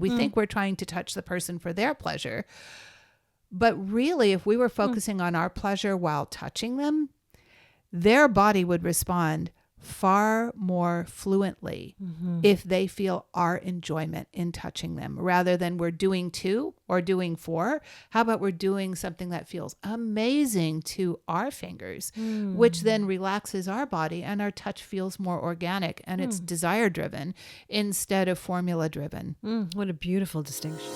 We think we're trying to touch the person for their pleasure. But really, if we were focusing on our pleasure while touching them, their body would respond far more fluently if they feel our enjoyment in touching them, rather than we're doing 2 or doing 4. How about we're doing something that feels amazing to our fingers, which then relaxes our body, and our touch feels more organic, and it's desire driven instead of formula driven. What a beautiful distinction.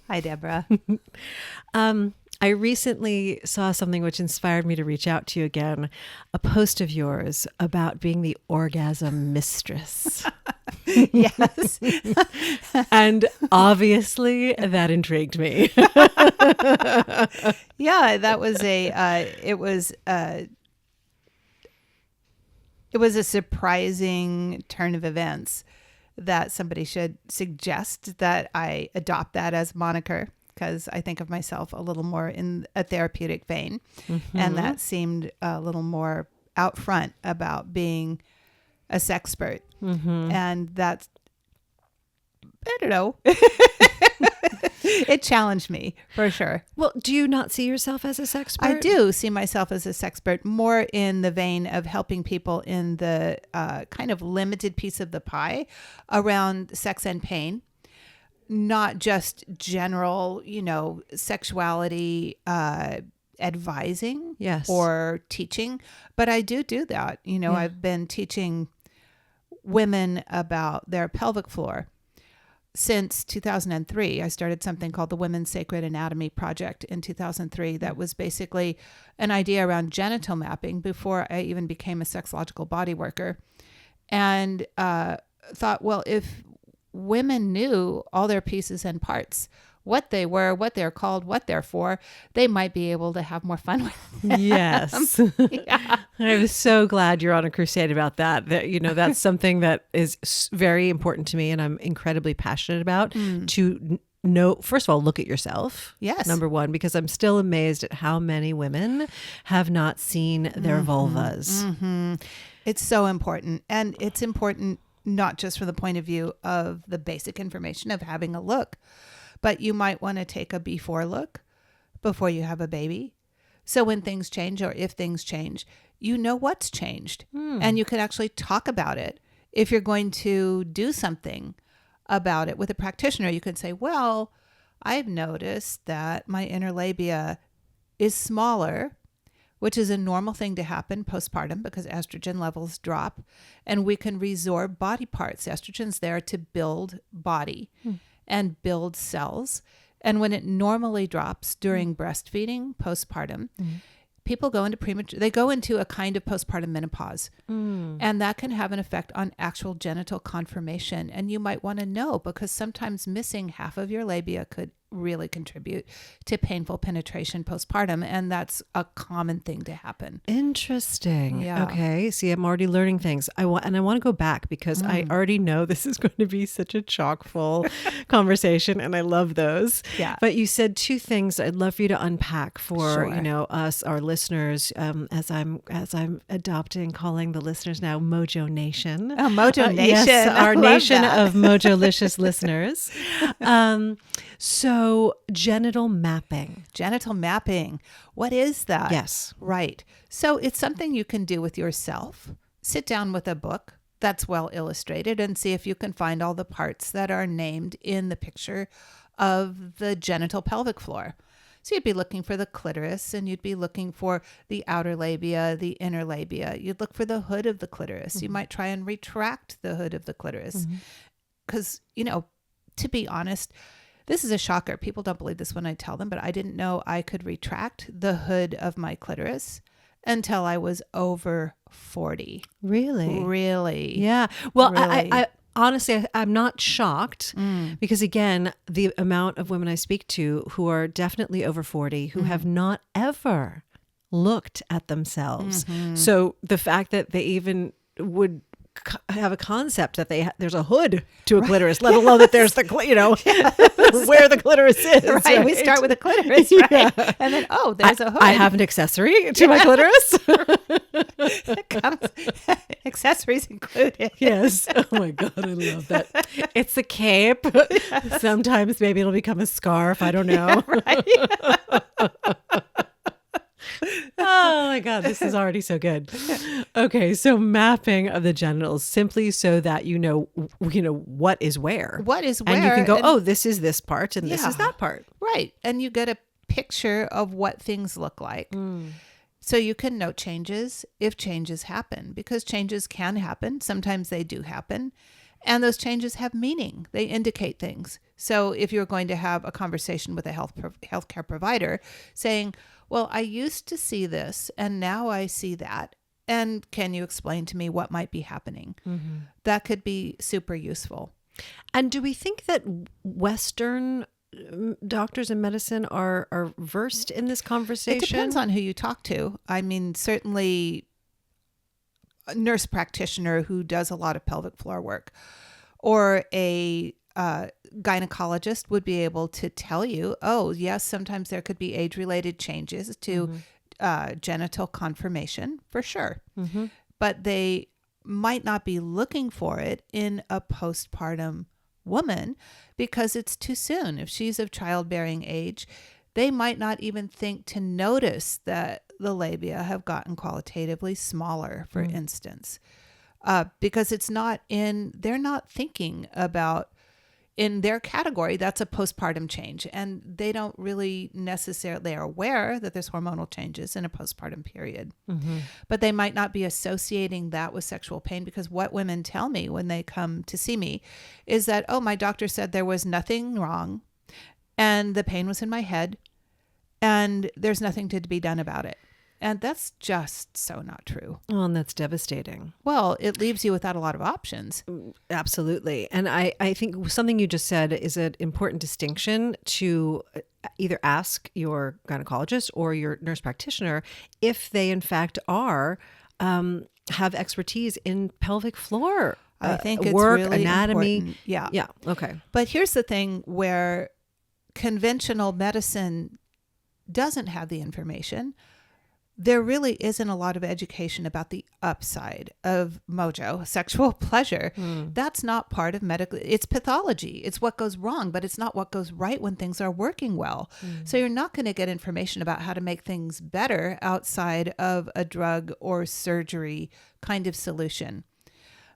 Hi, Deborah. I recently saw something which inspired me to reach out to you again, a post of yours about being the Orgasm Mistress. Yes. And obviously that intrigued me. Yeah, that was it was a surprising turn of events that somebody should suggest that I adopt that as moniker, because I think of myself a little more in a therapeutic vein. And that seemed a little more out front about being a sexpert. And that's, I don't know. It challenged me for sure. Well, do you not see yourself as a sexpert? I do see myself as a sexpert, more in the vein of helping people in the kind of limited piece of the pie around sex and pain, not just general, sexuality advising or teaching. But I do that. I've been teaching women about their pelvic floor since 2003. I started something called the Women's Sacred Anatomy Project in 2003. That was basically an idea around genital mapping before I even became a sexological bodyworker. And thought, well, if women knew all their pieces and parts, what they were, what they're called, what they're for, they might be able to have more fun with them. Yes. Yeah. I'm so glad you're on a crusade about that. That's something that is very important to me, and I'm incredibly passionate about to know, first of all, look at yourself. Yes. Number one, because I'm still amazed at how many women have not seen their vulvas. It's so important. And it's important not just from the point of view of the basic information of having a look, but you might want to take a before look before you have a baby. So when things change, or if things change, you know what's changed. And you can actually talk about it. If you're going to do something about it with a practitioner, you can say, well, I've noticed that my inner labia is smaller, which is a normal thing to happen postpartum because estrogen levels drop, and we can resorb body parts. Estrogen's there to build body and build cells. And when it normally drops during breastfeeding, postpartum, people go into a kind of postpartum menopause. And that can have an effect on actual genital conformation. And you might want to know, because sometimes missing half of your labia could really contribute to painful penetration postpartum. And that's a common thing to happen. Interesting. Yeah. Okay. See, I'm already learning things. I want to go back because I already know this is going to be such a chock full conversation, and I love those. Yeah. But you said two things I'd love for you to unpack for, Sure. us, our listeners, as I'm calling the listeners now Mojo Nation. Oh, Mojo Nation. Yes, I our love nation that. of Mojo-licious listeners. So genital mapping. Genital mapping. What is that? Yes. Right. So it's something you can do with yourself. Sit down with a book that's well illustrated and see if you can find all the parts that are named in the picture of the genital pelvic floor. So you'd be looking for the clitoris, and you'd be looking for the outer labia, the inner labia. You'd look for the hood of the clitoris. You might try and retract the hood of the clitoris. Because, to be honest, this is a shocker. People don't believe this when I tell them, but I didn't know I could retract the hood of my clitoris until I was over 40. Really? Really? Yeah. Well, Really. honestly, I'm not shocked because, again, the amount of women I speak to who are definitely over 40 who have not ever looked at themselves. So the fact that they even would have a concept that there's a hood to a clitoris, let alone that there's the, where the clitoris is. Right. We start with the clitoris, right? Yeah. And then, there's a hood. I have an accessory to my clitoris. Accessories included. Yes. Oh my God, I love that. It's a cape. Yes. Sometimes maybe it'll become a scarf. I don't know. Yeah, right. Oh my God, this is already so good. Okay, so mapping of the genitals, simply so that you know what is where. What is where. And you can go, this is this part and this is that part. Right. And you get a picture of what things look like. So you can note changes if changes happen, because changes can happen. Sometimes they do happen. And those changes have meaning. They indicate things. So if you're going to have a conversation with a healthcare provider saying, well, I used to see this and now I see that. And can you explain to me what might be happening? That could be super useful. And do we think that Western doctors in medicine are versed in this conversation? It depends on who you talk to. I mean, certainly a nurse practitioner who does a lot of pelvic floor work, or a gynecologist would be able to tell you, yes, sometimes there could be age-related changes to genital conformation, for sure. But they might not be looking for it in a postpartum woman because it's too soon. If she's of childbearing age, they might not even think to notice that the labia have gotten qualitatively smaller, for instance, because they're not thinking about, in their category, that's a postpartum change. And they don't really necessarily, they are aware that there's hormonal changes in a postpartum period, but they might not be associating that with sexual pain, because what women tell me when they come to see me is that, my doctor said there was nothing wrong and the pain was in my head and there's nothing to be done about it. And that's just so not true. Oh, and that's devastating. Well, it leaves you without a lot of options. Absolutely. And I think something you just said is an important distinction to either ask your gynecologist or your nurse practitioner if they in fact have expertise in pelvic floor I think it's work, really anatomy. Important. Yeah. Yeah. Okay. But here's the thing where conventional medicine doesn't have the information. There really isn't a lot of education about the upside of mojo, sexual pleasure. That's not part of medical. It's pathology. It's what goes wrong, but it's not what goes right when things are working well. So you're not going to get information about how to make things better outside of a drug or surgery kind of solution.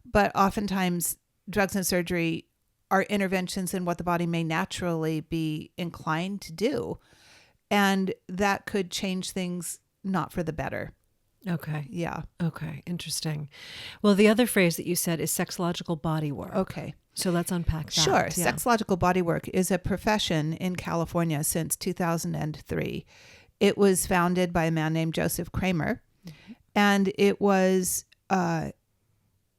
But oftentimes drugs and surgery are interventions in what the body may naturally be inclined to do. And that could change things not for the better. Okay. Yeah. Okay. Interesting. Well, the other phrase that you said is sexological bodywork. Okay. So let's unpack that. Sure. Yeah. Sexological bodywork is a profession in California since 2003. It was founded by a man named Joseph Kramer. And it was,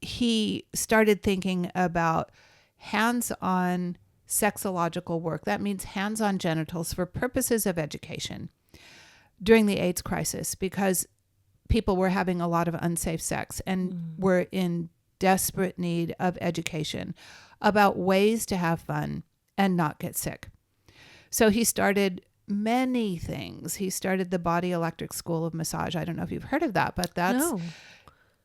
he started thinking about hands-on sexological work. That means hands-on genitals for purposes of education during the AIDS crisis, because people were having a lot of unsafe sex and were in desperate need of education about ways to have fun and not get sick. So he started many things. He started the Body Electric School of Massage. I don't know if you've heard of that, but that's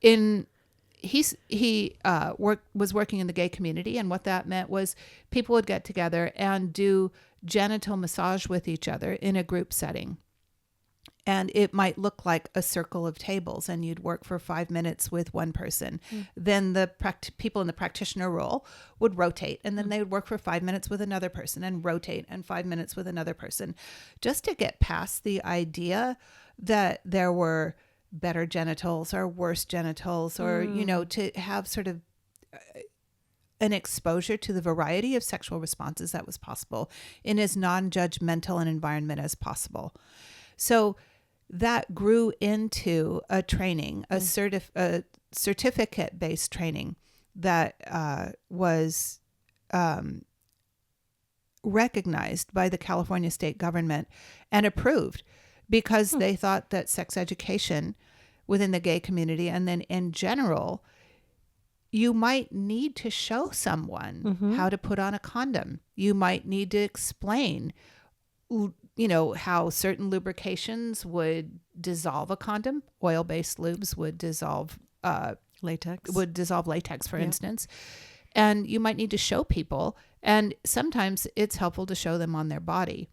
he was working in the gay community, and what that meant was people would get together and do genital massage with each other in a group setting. And it might look like a circle of tables, and you'd work for 5 minutes with one person. Then the people in the practitioner role would rotate, and then they would work for 5 minutes with another person and rotate, and 5 minutes with another person, just to get past the idea that there were better genitals or worse genitals, or, to have sort of an exposure to the variety of sexual responses that was possible in as non-judgmental an environment as possible. So that grew into a training, a certificate-based training that was recognized by the California state government and approved because they thought that sex education within the gay community and then in general, you might need to show someone how to put on a condom. You might need to explain, how certain lubrications would dissolve a condom. Oil-based lubes would dissolve latex, for instance. And you might need to show people. And sometimes it's helpful to show them on their body.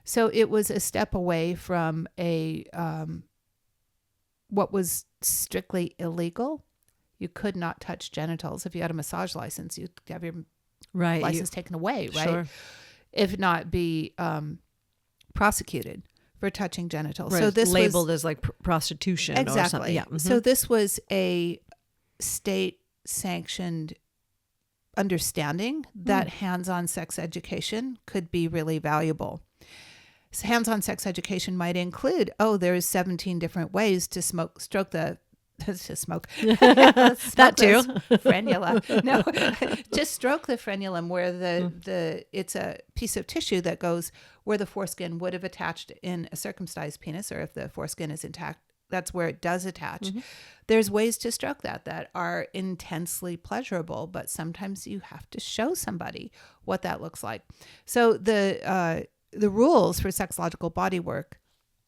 So it was a step away from what was strictly illegal. You could not touch genitals. If you had a massage license, you'd have your license taken away, right? Sure. If not be prosecuted for touching genitals. Right. So this labeled was, as like prostitution exactly. or something. Yeah. So this was a state-sanctioned understanding that hands-on sex education could be really valuable. So hands-on sex education might include, there's 17 different ways to stroke the that too. Frenula. No, just stroke the frenulum where it's a piece of tissue that goes where the foreskin would have attached in a circumcised penis, or if the foreskin is intact, that's where it does attach. There's ways to stroke that are intensely pleasurable, but sometimes you have to show somebody what that looks like. So the rules for sexological bodywork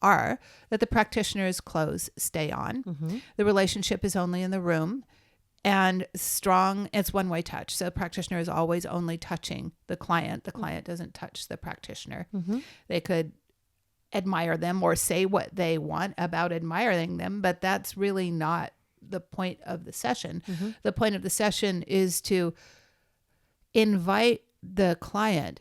are that the practitioner's clothes stay on. The relationship is only in the room, and it's one-way touch. So the practitioner is always only touching the client. The client doesn't touch the practitioner. They could admire them or say what they want about admiring them, but that's really not the point of the session. The point of the session is to invite the client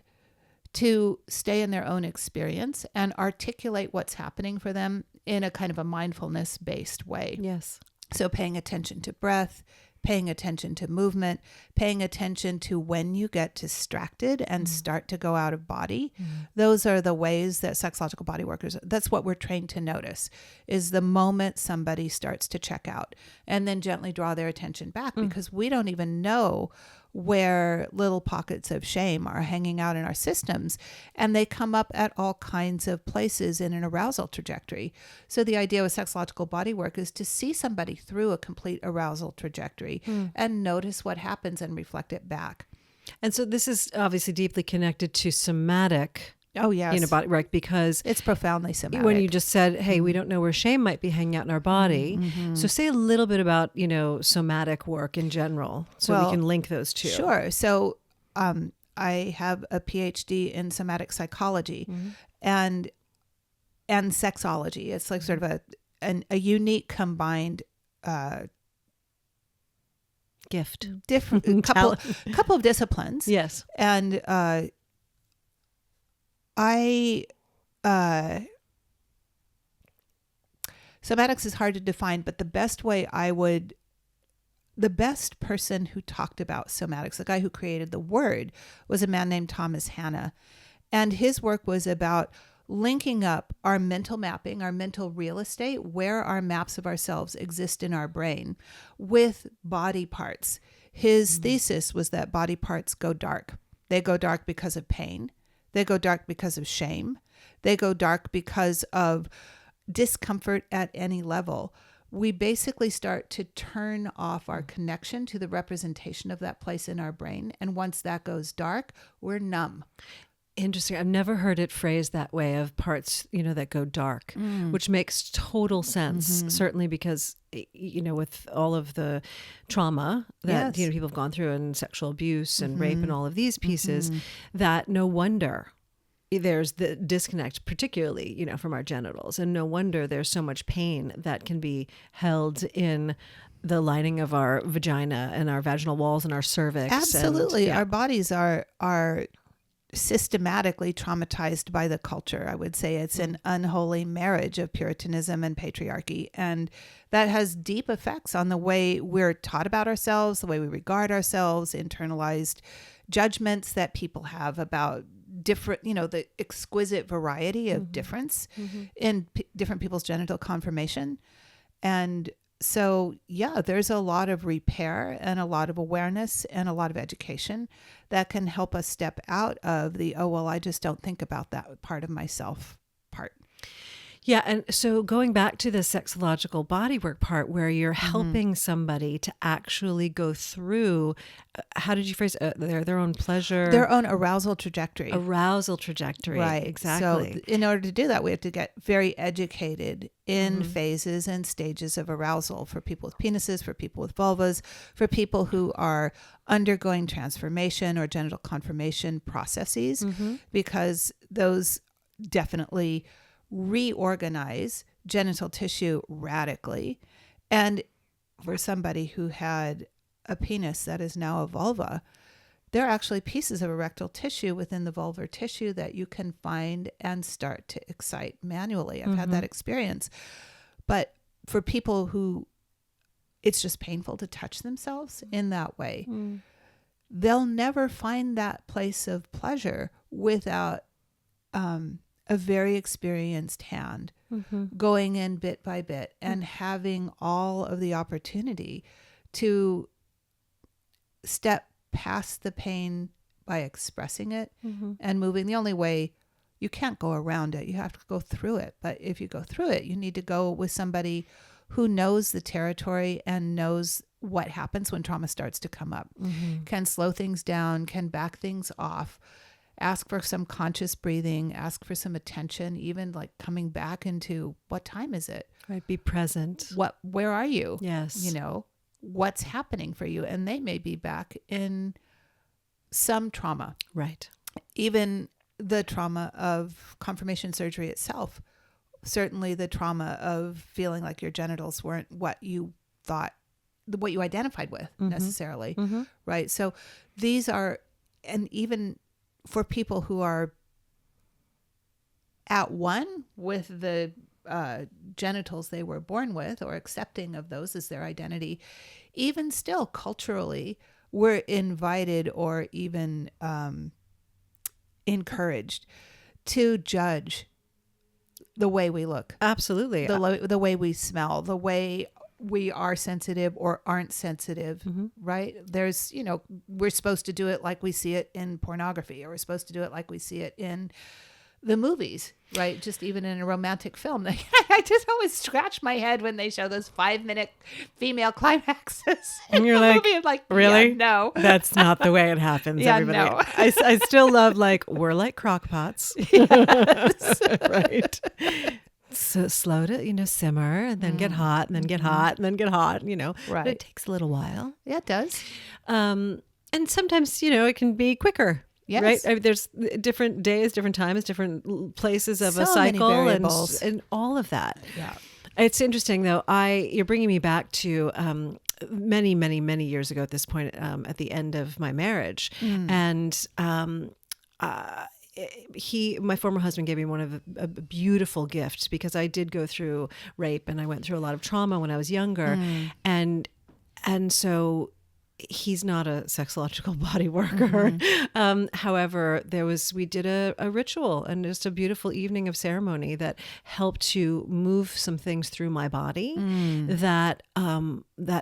to stay in their own experience and articulate what's happening for them in a kind of a mindfulness-based way. Yes. So paying attention to breath, paying attention to movement, paying attention to when you get distracted and start to go out of body. Those are the ways that sexological body workers, that's what we're trained to notice, is the moment somebody starts to check out, and then gently draw their attention back, because we don't even know where little pockets of shame are hanging out in our systems, and they come up at all kinds of places in an arousal trajectory. So the idea with sexological body work is to see somebody through a complete arousal trajectory and notice what happens and reflect it back. And so this is obviously deeply connected to somatic. Oh, yes. Body, right? Because it's profoundly somatic. When you just said, hey, we don't know where shame might be hanging out in our body. So say a little bit about, somatic work in general, so we can link those two. Sure. So I have a Ph.D. in somatic psychology and sexology. It's like sort of a unique combined gift. Different couple of disciplines. Yes. And somatics is hard to define, but the best person who talked about somatics, the guy who created the word, was a man named Thomas Hanna. And his work was about linking up our mental mapping, our mental real estate, where our maps of ourselves exist in our brain, with body parts. His thesis was that body parts go dark. They go dark because of pain. They go dark because of shame. They go dark because of discomfort at any level. We basically start to turn off our connection to the representation of that place in our brain. And once that goes dark, we're numb. Interesting. I've never heard it phrased that way, of parts, that go dark, which makes total sense. Certainly because, with all of the trauma that, people have gone through, and sexual abuse and rape and all of these pieces, that no wonder there's the disconnect, particularly, from our genitals. And no wonder there's so much pain that can be held in the lining of our vagina and our vaginal walls and our cervix. Absolutely. Our bodies are systematically traumatized by the culture. I would say it's an unholy marriage of Puritanism and patriarchy. And that has deep effects on the way we're taught about ourselves, the way we regard ourselves, internalized judgments that people have about different, the exquisite variety of difference in different people's genital conformation. And so yeah, there's a lot of repair and a lot of awareness and a lot of education that can help us step out of the, oh, well, I just don't think about that part of myself part. Yeah. And so going back to the sexological bodywork part where you're helping somebody to actually go through, how did you phrase it? Their own pleasure? Their own arousal trajectory. Arousal trajectory. Right. Exactly. So in order to do that, we have to get very educated in phases and stages of arousal for people with penises, for people with vulvas, for people who are undergoing transformation or genital conformation processes, because those definitely reorganize genital tissue radically. And for somebody who had a penis that is now a vulva, there are actually pieces of erectile tissue within the vulvar tissue that you can find and start to excite manually. I've had that experience. But for people who it's just painful to touch themselves in that way, they'll never find that place of pleasure without a very experienced hand going in bit by bit and having all of the opportunity to step past the pain by expressing it and moving. The only way, you can't go around it. You have to go through it. But if you go through it, you need to go with somebody who knows the territory and knows what happens when trauma starts to come up, can slow things down, can back things off, ask for some conscious breathing, ask for some attention, even like coming back into what time is it? Right. Be present. Where are you? Yes. You know, what's happening for you? And they may be back in some trauma. Right. Even the trauma of confirmation surgery itself, certainly the trauma of feeling like your genitals weren't what you thought, what you identified with necessarily. Right. So these are, and even for people who are at one with the genitals they were born with or accepting of those as their identity, even still culturally, we're invited or even encouraged to judge the way we look. Absolutely. The way we smell, the way we are sensitive or aren't sensitive, right? There's, you know, we're supposed to do it like we see it in pornography, or we're supposed to do it like we see it in the movies, right? Just even in a romantic film. I just always scratch my head when they show those 5-minute female climaxes. And you're like, movie. I'm like, really? Yeah, no. That's not the way it happens, Yeah, everybody. no. I still love, like, we're like crock pots. Yes. Right. So slow to, simmer and then get hot and then get hot and then get hot, Right. But it takes a little while. Yeah, it does. And sometimes, it can be quicker. Yes. Right. I mean, there's different days, different times, different places of a So many cycle variables. and all of that. Yeah. It's interesting though. You're bringing me back to many, many, many years ago at this point, at the end of my marriage. And my former husband gave me one of a beautiful gift, because I did go through rape and I went through a lot of trauma when I was younger. And so he's not a sexological body worker. However, we did a ritual and just a beautiful evening of ceremony that helped to move some things through my body that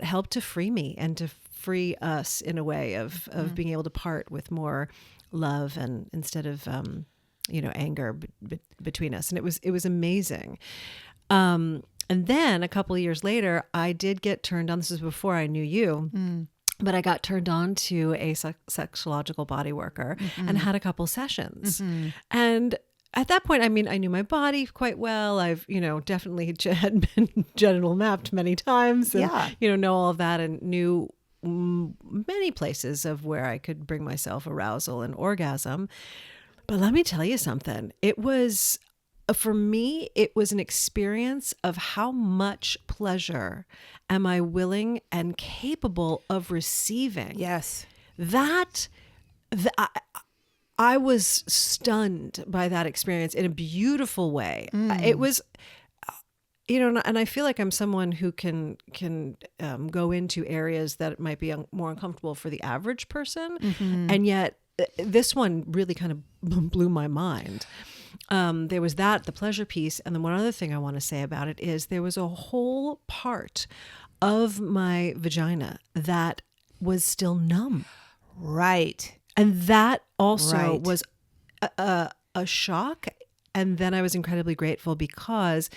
helped to free me and to free us in a way of being able to part with more love and instead of anger between us. And it was amazing. And then a couple of years later, I did get turned on. This was before I knew you. But I got turned on to a sexological body worker and had a couple sessions. And at that point, I mean, I knew my body quite well. I've, definitely had been genital mapped many times and, know all of that and knew many places of where I could bring myself arousal and orgasm. But let me tell you something. For me, it was an experience of how much pleasure am I willing and capable of receiving. Yes. I was stunned by that experience in a beautiful way. It was, and I feel like I'm someone who can go into areas that might be more uncomfortable for the average person. And yet this one really kind of blew my mind. There was the pleasure piece. And then one other thing I want to say about it is there was a whole part of my vagina that was still numb. Right. And that also Right. was a shock. And then I was incredibly grateful because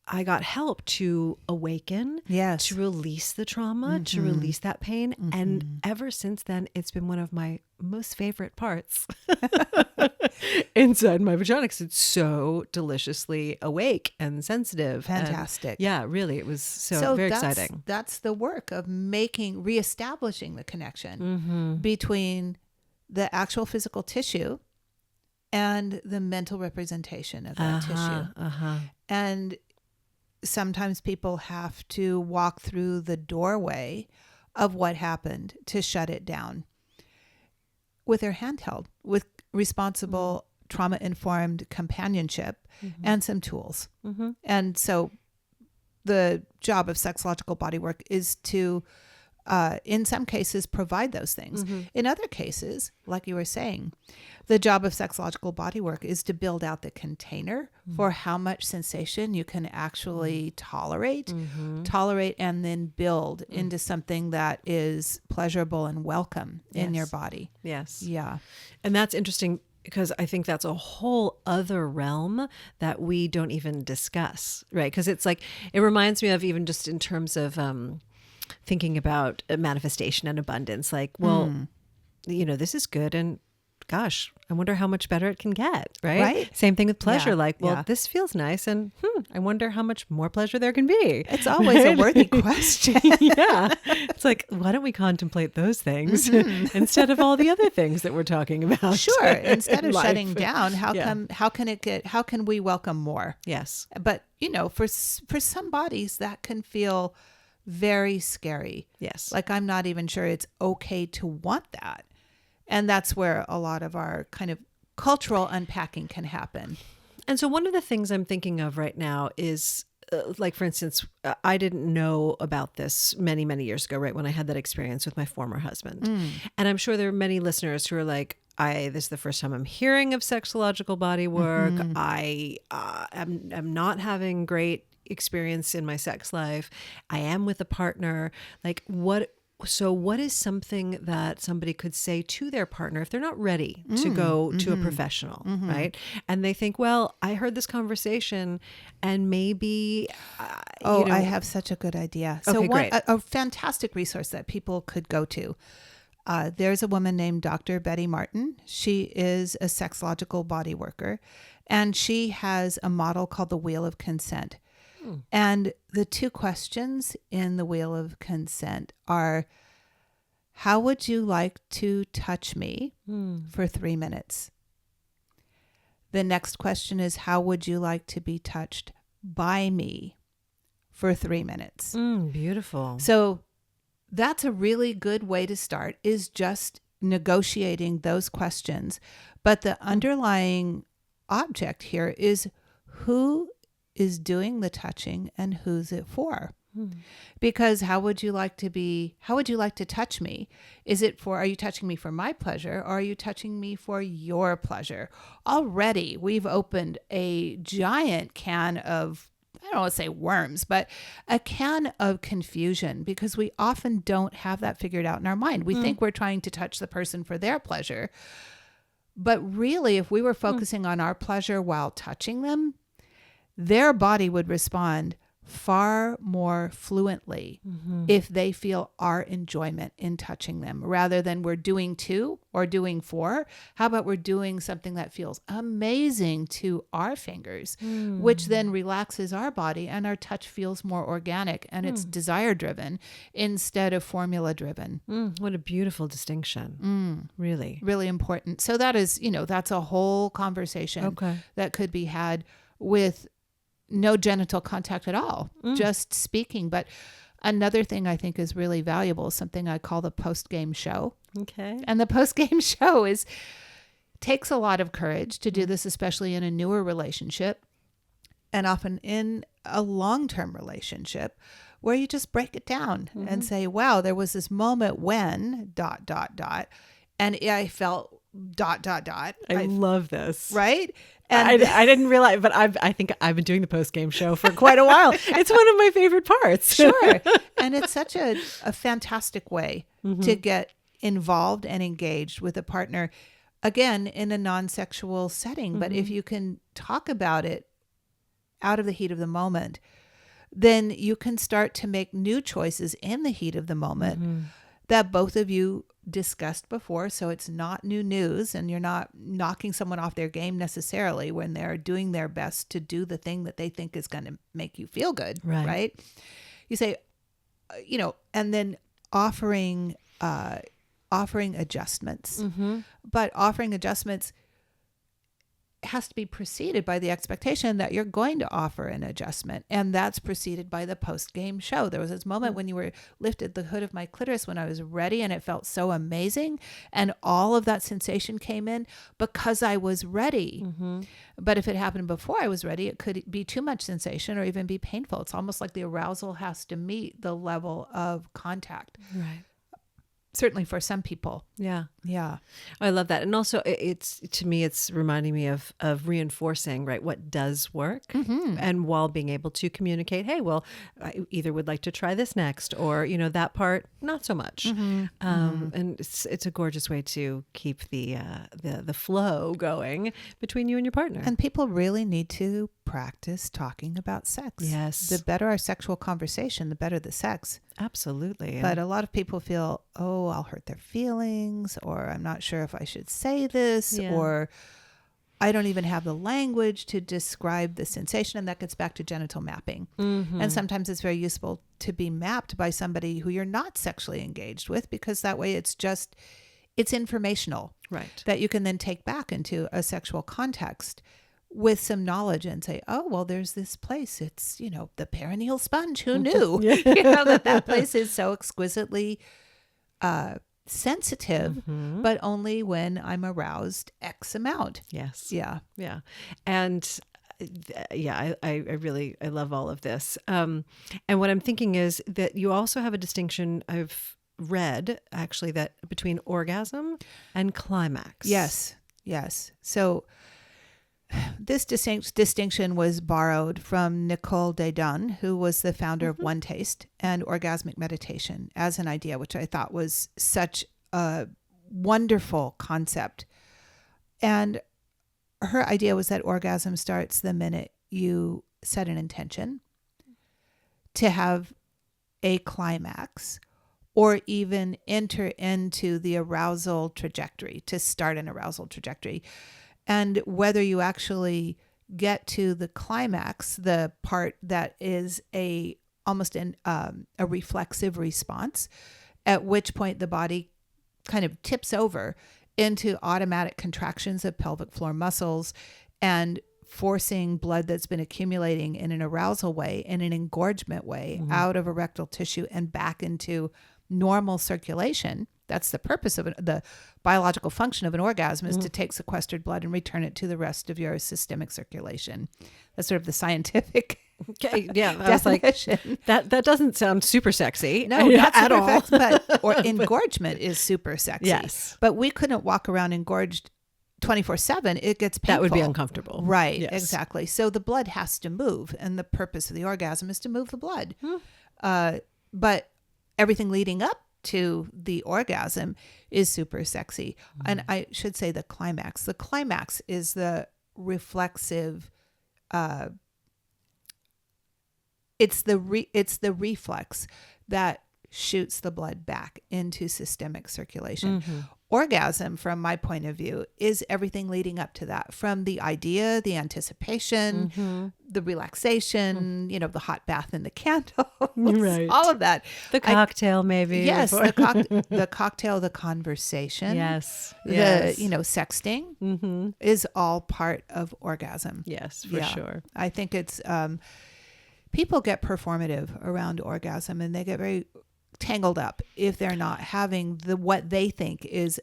I got help to awaken, Yes. to release the trauma, to release that pain. And ever since then, it's been one of my most favorite parts inside my vagina because it's so deliciously awake and sensitive. Fantastic. And yeah, really. It was so very that's, exciting. That's the work of reestablishing the connection between the actual physical tissue and the mental representation of that tissue. And sometimes people have to walk through the doorway of what happened to shut it down with their handheld, with responsible trauma-informed companionship and some tools. And so the job of sexological bodywork is to, in some cases, provide those things. In other cases, like you were saying, the job of sexological bodywork is to build out the container for how much sensation you can actually tolerate, and then build into something that is pleasurable and welcome in your body. Yes. Yeah. And that's interesting because I think that's a whole other realm that we don't even discuss, right? Because it's like, it reminds me of even just in terms of thinking about manifestation and abundance, like, well, this is good. And gosh, I wonder how much better it can get, right? Right. Same thing with pleasure. Yeah, Like, well, yeah. this feels nice. And I wonder how much more pleasure there can be. It's always a worthy question. Yeah. It's like, why don't we contemplate those things instead of all the other things that we're talking about? Sure. Instead of in life? shutting down, how Yeah. can we welcome more? Yes. But, for some bodies that can feel very scary. Yes. Like, I'm not even sure it's okay to want that. And that's where a lot of our kind of cultural unpacking can happen. And so one of the things I'm thinking of right now is, like, for instance, I didn't know about this many, many years ago, right, when I had that experience with my former husband. And I'm sure there are many listeners who are like, this is the first time I'm hearing of sexological body work. I am not having great experience in my sex life. I am with a partner. Like, what is something that somebody could say to their partner if they're not ready to go to a professional, right? And they think, well, I heard this conversation and maybe, I have such a good idea. So Okay, great. a fantastic resource that people could go to. There's a woman named Dr. Betty Martin. She is a sexological body worker, and she has a model called the Wheel of Consent. And the two questions in the Wheel of Consent are, how would you like to touch me for 3 minutes? The next question is, how would you like to be touched by me for 3 minutes? Beautiful. So that's a really good way to start, is just negotiating those questions. But the underlying object here is, who is doing the touching and who's it for? Because how would you like to touch me? Are you touching me for my pleasure, or are you touching me for your pleasure? Already we've opened a giant can of, I don't want to say worms, but a can of confusion, because we often don't have that figured out in our mind. We think we're trying to touch the person for their pleasure. But really, if we were focusing on our pleasure while touching them, their body would respond far more fluently if they feel our enjoyment in touching them, rather than we're doing to or doing for. How about we're doing something that feels amazing to our fingers, which then relaxes our body, and our touch feels more organic, and it's desire driven instead of formula driven. What a beautiful distinction. Really. Really important. So that is, that's a whole conversation that could be had with no genital contact at all, just speaking. But another thing I think is really valuable is something I call the post-game show. Okay. And the post-game show takes a lot of courage to do this, especially in a newer relationship, and often in a long-term relationship, where you just break it down and say, wow, there was this moment when ... and I felt ... I love this. Right? And I didn't realize, but I think I've been doing the post game show for quite a while. It's one of my favorite parts. Sure. And it's such a fantastic way to get involved and engaged with a partner, again, in a non-sexual setting. But if you can talk about it out of the heat of the moment, then you can start to make new choices in the heat of the moment that both of you discussed before. So it's not new news, and you're not knocking someone off their game necessarily when they're doing their best to do the thing that they think is going to make you feel good. Right. You say, and then offering adjustments, but offering adjustments has to be preceded by the expectation that you're going to offer an adjustment. And that's preceded by the post-game show. There was this moment when you were lifted the hood of my clitoris when I was ready, and it felt so amazing. And all of that sensation came in because I was ready. But if it happened before I was ready, it could be too much sensation or even be painful. It's almost like the arousal has to meet the level of contact. Right. Certainly for some people. Yeah. Yeah. I love that. And also it's, to me, it's reminding me of reinforcing, right, what does work, and while being able to communicate, hey, well, I either would like to try this next, or, that part, not so much. And it's a gorgeous way to keep the flow going between you and your partner. And people really need to practice talking about sex. Yes. The better our sexual conversation, the better the sex. Absolutely. But a lot of people feel, oh, I'll hurt their feelings, or I'm not sure if I should say this, or I don't even have the language to describe the sensation. And that gets back to genital mapping. And sometimes it's very useful to be mapped by somebody who you're not sexually engaged with, because that way it's informational. Right. That you can then take back into a sexual context with some knowledge and say, oh, well, there's this place. It's, the perineal sponge. Who knew? that place is so exquisitely sensitive, but only when I'm aroused X amount. Yes. Yeah. Yeah. And I love all of this. And what I'm thinking is that you also have a distinction I've read, actually, that between orgasm and climax. Yes. So this distinction was borrowed from Nicole Desdon, who was the founder of One Taste and orgasmic meditation, as an idea, which I thought was such a wonderful concept. And her idea was that orgasm starts the minute you set an intention to have a climax, or even enter into the arousal trajectory, to start an arousal trajectory. And whether you actually get to the climax, the part that is almost a reflexive response, at which point the body kind of tips over into automatic contractions of pelvic floor muscles and forcing blood that's been accumulating in an arousal way, in an engorgement way, out of erectile tissue and back into normal circulation. That's the purpose of it. The biological function of an orgasm is to take sequestered blood and return it to the rest of your systemic circulation. That's sort of the scientific definition. That doesn't sound super sexy. No, not at super all. But engorgement is super sexy. Yes. But we couldn't walk around engorged 24/7. It gets painful. That would be uncomfortable. Right. Yes. Exactly. So the blood has to move, and the purpose of the orgasm is to move the blood. But everything leading up to the orgasm is super sexy. And I should say the climax. The climax is the reflexive, it's the reflex that shoots the blood back into systemic circulation. Orgasm, from my point of view, is everything leading up to that, from the idea, the anticipation, the relaxation, the hot bath and the candles, right. all of that. The cocktail, maybe. Yes, the cocktail, the conversation. Yes. The, sexting is all part of orgasm. Yes, for sure. I think it's, people get performative around orgasm, and they get very tangled up if they're not having what they think is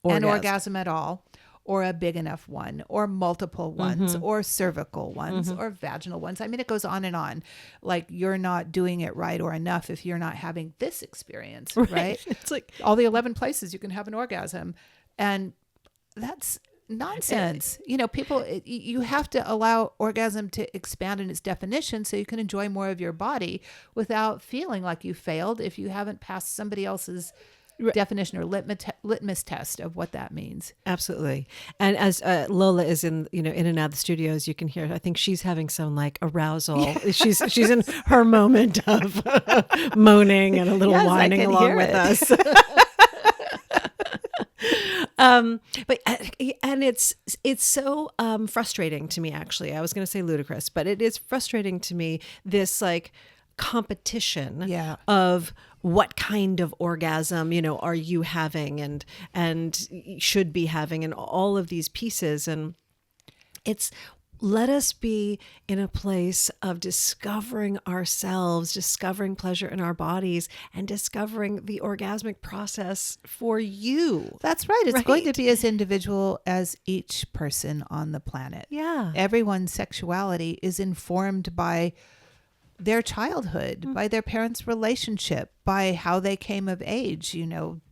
an orgasm at all, or a big enough one, or multiple ones, or cervical ones, or vaginal ones. I mean, it goes on and on. Like, you're not doing it right or enough if you're not having this experience, right? It's like all the 11 places you can have an orgasm. And that's nonsense. People, you have to allow orgasm to expand in its definition so you can enjoy more of your body without feeling like you failed if you haven't passed somebody else's definition or litmus test of what that means. Absolutely. And as Lola is in and out of the studios, you can hear, I think she's having some like arousal. She's in her moment of moaning and a little whining along with us. And it's so frustrating to me, actually. I was going to say ludicrous, but it is frustrating to me, this like competition of what kind of orgasm, are you having and should be having, and all of these pieces. And let us be in a place of discovering ourselves, discovering pleasure in our bodies, and discovering the orgasmic process for you. That's right. It's going to be as individual as each person on the planet. Yeah. Everyone's sexuality is informed by their childhood, by their parents' relationship, by how they came of age.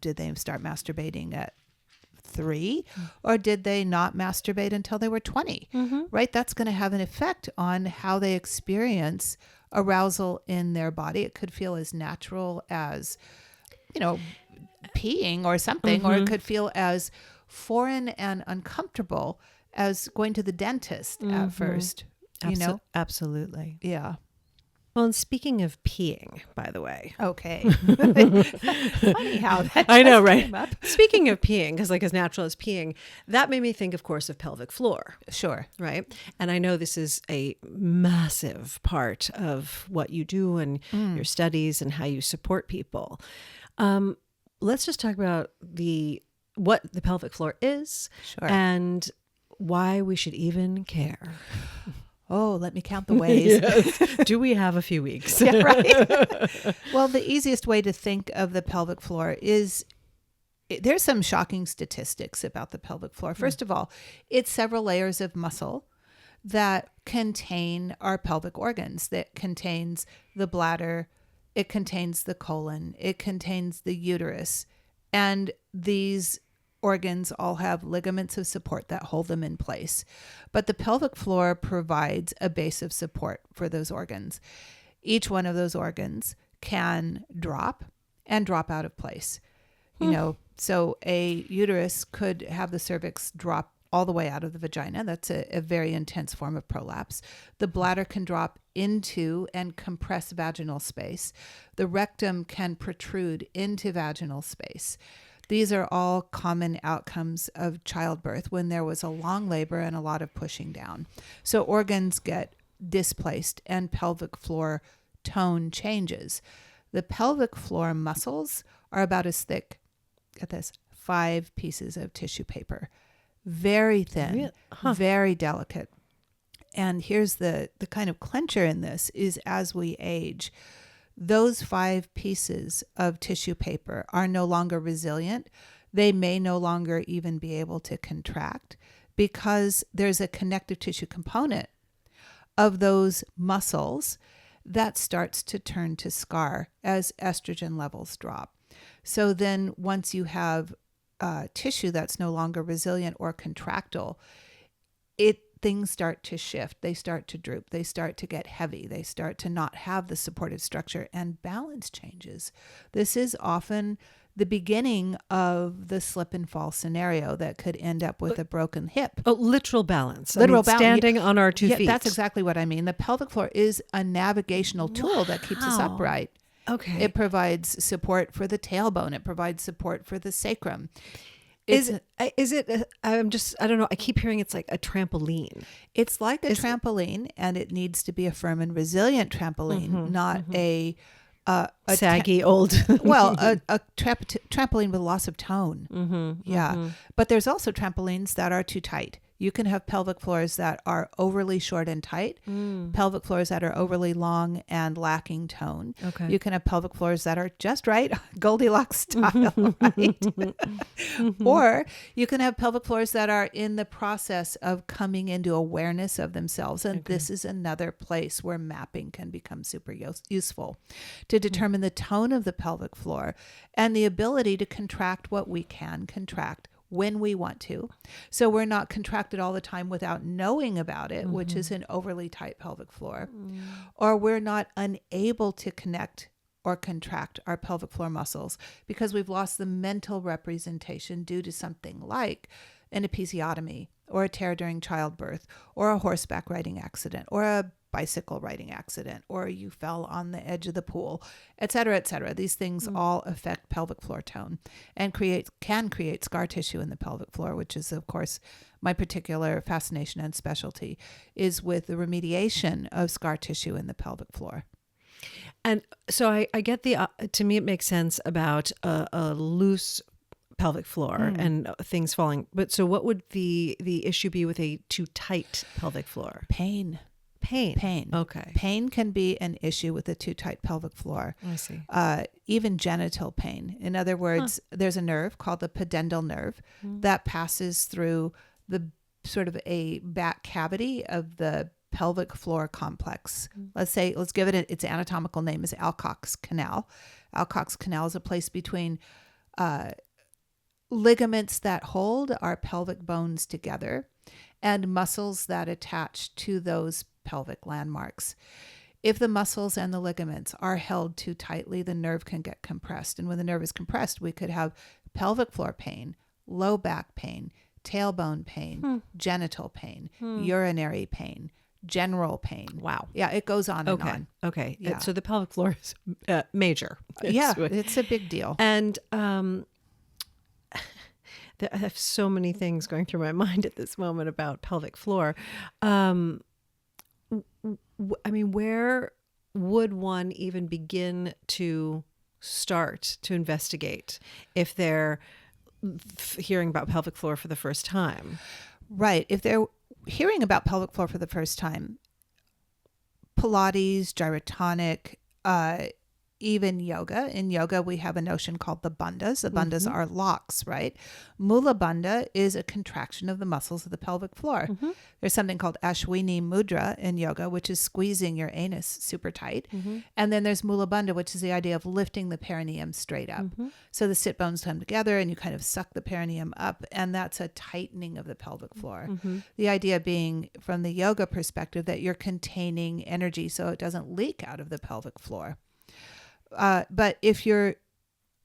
Did they start masturbating at 3 or did they not masturbate until they were 20? Right? That's going to have an effect on how they experience arousal in their body. It could feel as natural as, peeing or something, or it could feel as foreign and uncomfortable as going to the dentist at first. Absolutely. Yeah. Well, and speaking of peeing, by the way. Okay. Funny how that I know, right? came up. Speaking of peeing, because like as natural as peeing, that made me think, of course, of pelvic floor. Sure. Right. And I know this is a massive part of what you do and your studies and how you support people. Let's just talk about what the pelvic floor is and why we should even care. Oh, let me count the ways. Yes. Do we have a few weeks? Yeah, right. Well, the easiest way to think of the pelvic floor is, there's some shocking statistics about the pelvic floor. First of all, it's several layers of muscle that contain our pelvic organs. That contains the bladder, it contains the colon, it contains the uterus, and these organs all have ligaments of support that hold them in place. But the pelvic floor provides a base of support for those organs. Each one of those organs can drop and drop out of place. So a uterus could have the cervix drop all the way out of the vagina. That's a very intense form of prolapse. The bladder can drop into and compress vaginal space. The rectum can protrude into vaginal space. These are all common outcomes of childbirth when there was a long labor and a lot of pushing down. So organs get displaced and pelvic floor tone changes. The pelvic floor muscles are about as thick, get this, 5 pieces of tissue paper. Very thin, very delicate. And here's the kind of clincher in this is, as we age, those 5 pieces of tissue paper are no longer resilient. They may no longer even be able to contract because there's a connective tissue component of those muscles that starts to turn to scar as estrogen levels drop. So then once you have tissue that's no longer resilient or contractile, things start to shift. They start to droop. They start to get heavy. They start to not have the supportive structure, and balance changes. This is often the beginning of the slip and fall scenario that could end up with a broken hip. Oh, literal balance. Literal balance. Standing on our 2 feet. That's exactly what I mean. The pelvic floor is a navigational tool that keeps us upright. Okay. It provides support for the tailbone. It provides support for the sacrum. I don't know. I keep hearing it's like a trampoline. It's like a trampoline, and it needs to be a firm and resilient trampoline, not a saggy old. Well, a trampoline with loss of tone. But there's also trampolines that are too tight. You can have pelvic floors that are overly short and tight, pelvic floors that are overly long and lacking tone. Okay. You can have pelvic floors that are just right, Goldilocks style, right? Or you can have pelvic floors that are in the process of coming into awareness of themselves. And this is another place where mapping can become super useful to determine the tone of the pelvic floor and the ability to contract what we can contract when we want to. So we're not contracted all the time without knowing about it, which is an overly tight pelvic floor, or we're not unable to connect or contract our pelvic floor muscles because we've lost the mental representation due to something like an episiotomy or a tear during childbirth or a horseback riding accident or a bicycle riding accident, or you fell on the edge of the pool, et cetera, et cetera. These things all affect pelvic floor tone and can create scar tissue in the pelvic floor, which is, of course, my particular fascination and specialty is with the remediation of scar tissue in the pelvic floor. And so I get to me, it makes sense about a loose pelvic floor and things falling. But so what would the issue be with a too tight pelvic floor? Pain. Okay. Pain can be an issue with a too tight pelvic floor. I see. Even genital pain. In other words, there's a nerve called the pudendal nerve that passes through the sort of a back cavity of the pelvic floor complex. Let's give it its anatomical name is Alcock's Canal. Alcock's Canal is a place between ligaments that hold our pelvic bones together and muscles that attach to those pelvic landmarks. If the muscles and the ligaments are held too tightly, the nerve can get compressed. And when the nerve is compressed, we could have pelvic floor pain, low back pain, tailbone pain, genital pain, urinary pain, general pain. Wow. Yeah, it goes on and on. Okay. Yeah. So the pelvic floor is major. Yeah, it's a big deal. And I have so many things going through my mind at this moment about pelvic floor. I mean, where would one even begin to start to investigate if they're hearing about pelvic floor for the first time? Right. If they're hearing about pelvic floor for the first time, Pilates, gyrotonic, even yoga. In yoga, we have a notion called the bandhas. The bandhas are locks, right? Mula bandha is a contraction of the muscles of the pelvic floor. There's something called Ashwini mudra in yoga, which is squeezing your anus super tight. And then there's Mula bandha, which is the idea of lifting the perineum straight up. So the sit bones come together and you kind of suck the perineum up, and that's a tightening of the pelvic floor. The idea being, from the yoga perspective, that you're containing energy so it doesn't leak out of the pelvic floor. But if you're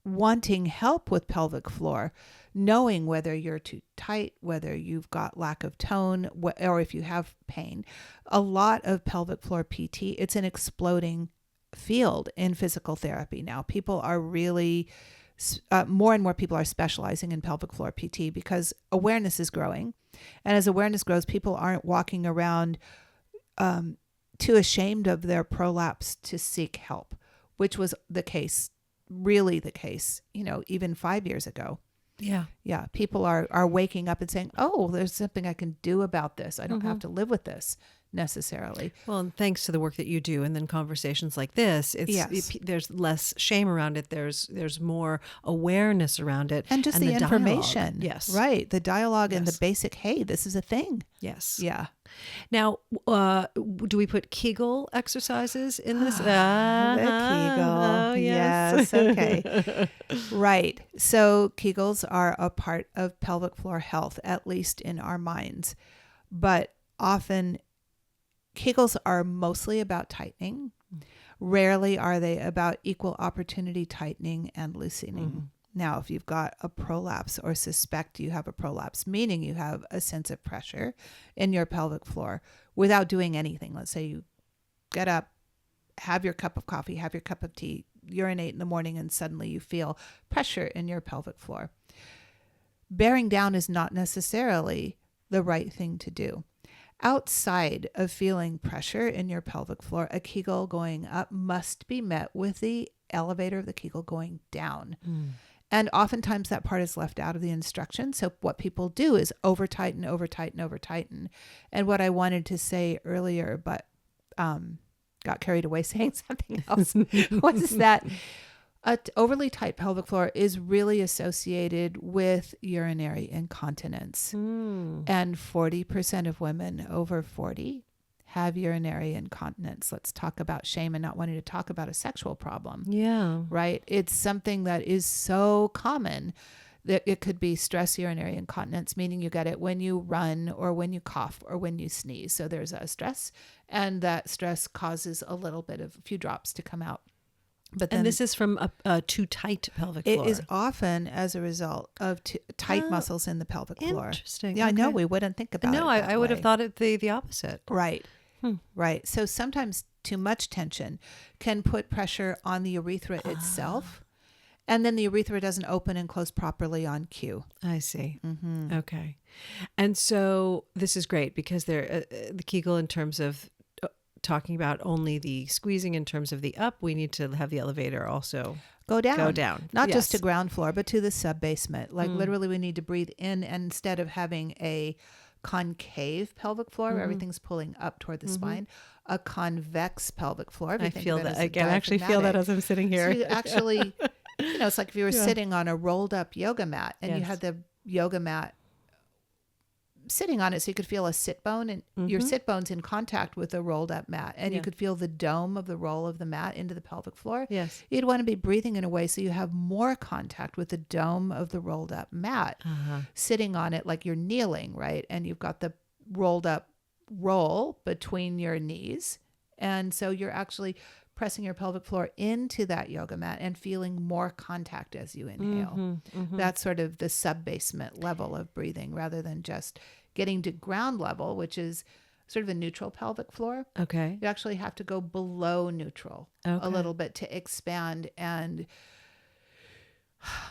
wanting help with pelvic floor, knowing whether you're too tight, whether you've got lack of tone, or if you have pain, a lot of pelvic floor PT, it's an exploding field in physical therapy now. People are really, more and more people are specializing in pelvic floor PT because awareness is growing. And as awareness grows, people aren't walking around too ashamed of their prolapse to seek help, which was really the case, even 5 years ago. Yeah. Yeah. People are waking up and saying, oh, there's something I can do about this. I don't have to live with this necessarily. Well, and thanks to the work that you do and then conversations like this, there's less shame around it. There's more awareness around it. And just the information. Dialogue. Yes. Right. The dialogue and the basic, hey, this is a thing. Yes. Yeah. Now, do we put Kegel exercises in this? The Kegel. Yes. Okay. Right. So Kegels are a part of pelvic floor health, at least in our minds. But often Kegels are mostly about tightening. Rarely are they about equal opportunity tightening and loosening. Now, if you've got a prolapse or suspect you have a prolapse, meaning you have a sense of pressure in your pelvic floor without doing anything. Let's say you get up, have your cup of coffee, have your cup of tea, urinate in the morning, and suddenly you feel pressure in your pelvic floor. Bearing down is not necessarily the right thing to do. Outside of feeling pressure in your pelvic floor, a Kegel going up must be met with the elevator of the Kegel going down. And oftentimes that part is left out of the instruction. So what people do is over tighten. And what I wanted to say earlier, but got carried away saying something else, was that an overly tight pelvic floor is really associated with urinary incontinence. And 40% of women over 40 have urinary incontinence. Let's talk about shame and not wanting to talk about a sexual problem. Yeah. Right? It's something that is so common It could be stress urinary incontinence, meaning you get it when you run or when you cough or when you sneeze. So there's a stress, and that stress causes a few drops to come out. But then And this is from a too tight pelvic floor. it is often as a result of tight muscles in the pelvic floor. Interesting. Yeah, I know Okay. we wouldn't think about it. No, I would have thought it the opposite. Right. Right. So sometimes too much tension can put pressure on the urethra itself, and then the urethra doesn't open and close properly on cue. I see. Okay. And so this is great because the Kegel, in terms of talking about only the squeezing in terms of the up, we need to have the elevator also go down. Not Yes. just to ground floor, but to the sub-basement. Like literally we need to breathe in, and instead of having a concave pelvic floor where everything's pulling up toward the spine, a convex pelvic floor. I feel that. I can actually feel that as I'm sitting here. So you actually, it's like if you were sitting on a rolled up yoga mat and you had the yoga mat sitting on it, so you could feel a sit bone, and your sit bone's in contact with the rolled up mat, and you could feel the dome of the roll of the mat into the pelvic floor. Yes. You'd want to be breathing in a way so you have more contact with the dome of the rolled up mat, sitting on it like you're kneeling, right? And you've got the rolled up roll between your knees. And so you're actually pressing your pelvic floor into that yoga mat and feeling more contact as you inhale. That's sort of the sub-basement level of breathing, rather than just getting to ground level, which is sort of a neutral pelvic floor. Okay. You actually have to go below neutral a little bit to expand. And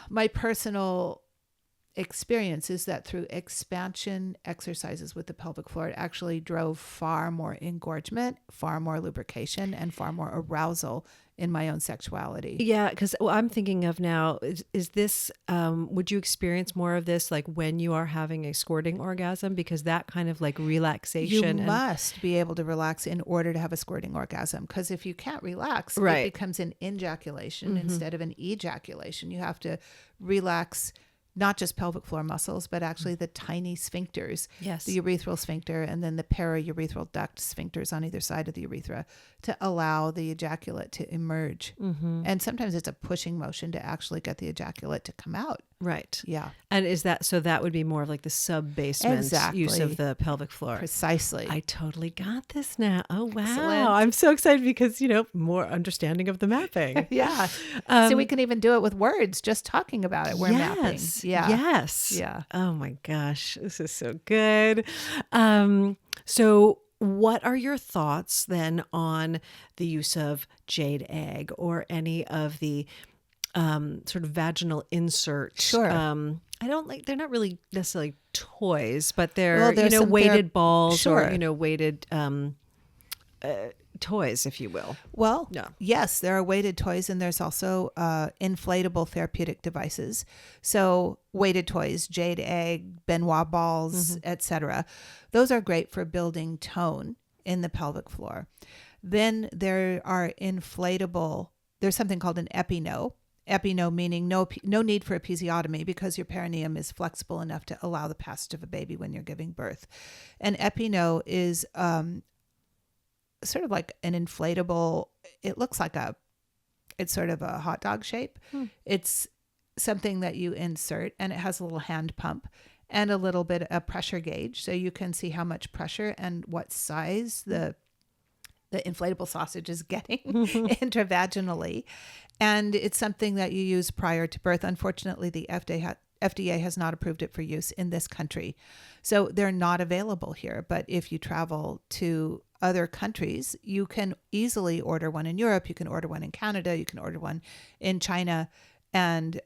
my personal experience is that through expansion exercises with the pelvic floor, it actually drove far more engorgement, far more lubrication, and far more arousal in my own sexuality. Yeah, because I'm thinking of now, is this, would you experience more of this like when you are having a squirting orgasm? Because that kind of like relaxation. You must be able to relax in order to have a squirting orgasm. Because if you can't relax, Right. it becomes an ejaculation instead of an ejaculation. You have to relax not just pelvic floor muscles, but actually the tiny sphincters, Yes. the urethral sphincter, and then the paraurethral duct sphincters on either side of the urethra to allow the ejaculate to emerge. And sometimes it's a pushing motion to actually get the ejaculate to come out. Right. Yeah. And is that, so that would be more of like the sub-basement use of the pelvic floor. Precisely. I totally got this now. Oh, wow. Excellent. I'm so excited because, more understanding of the mapping. Yeah. So we can even do it with words, just talking about it. We're mapping. Yeah. Yes. Yeah. Oh my gosh. This is so good. So what are your thoughts then on the use of jade egg or any of the sort of vaginal insert? Sure. They're not really necessarily toys, but they're, Well, weighted balls Sure. or, weighted toys, if you will. Well, No. yes, there are weighted toys, and there's also inflatable therapeutic devices. So weighted toys, jade egg, Benoit balls, etc. Those are great for building tone in the pelvic floor. Then there are there's something called an epino. Epino meaning no need for episiotomy because your perineum is flexible enough to allow the passage of a baby when you're giving birth. An epino is sort of like an inflatable, it's sort of a hot dog shape. It's something that you insert, and it has a little hand pump and a little bit of pressure gauge. So you can see how much pressure and what size the inflatable sausage is getting intravaginally. And it's something that you use prior to birth. Unfortunately, the FDA has not approved it for use in this country. So they're not available here. But if you travel to other countries, you can easily order one in Europe. You can order one in Canada. You can order one in China and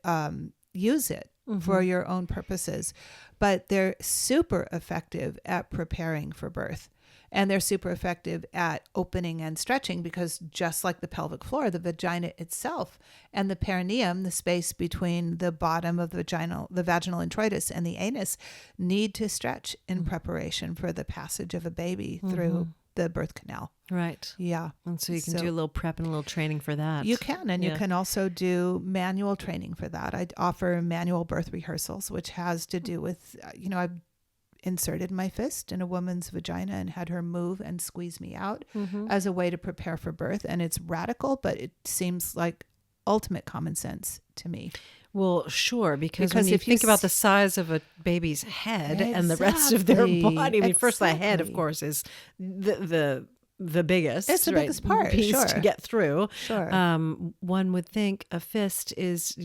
use it for your own purposes. But they're super effective at preparing for birth. And they're super effective at opening and stretching because just like the pelvic floor, the vagina itself and the perineum, the space between the bottom of the vaginal introitus and the anus, need to stretch in preparation for the passage of a baby through the birth canal. Right. Yeah. And so you can do a little prep and a little training for that. You can, and you can also do manual training for that. I offer manual birth rehearsals, which has to do with, I've inserted my fist in a woman's vagina and had her move and squeeze me out as a way to prepare for birth. And it's radical, but it seems like ultimate common sense to me. Well, sure, because when Because you if you think about the size of a baby's head and the rest of their Exactly. body, I mean, first the head, of Exactly. course, is the biggest. It's the right, biggest part, piece sure. to get through. Sure. One would think a fist is,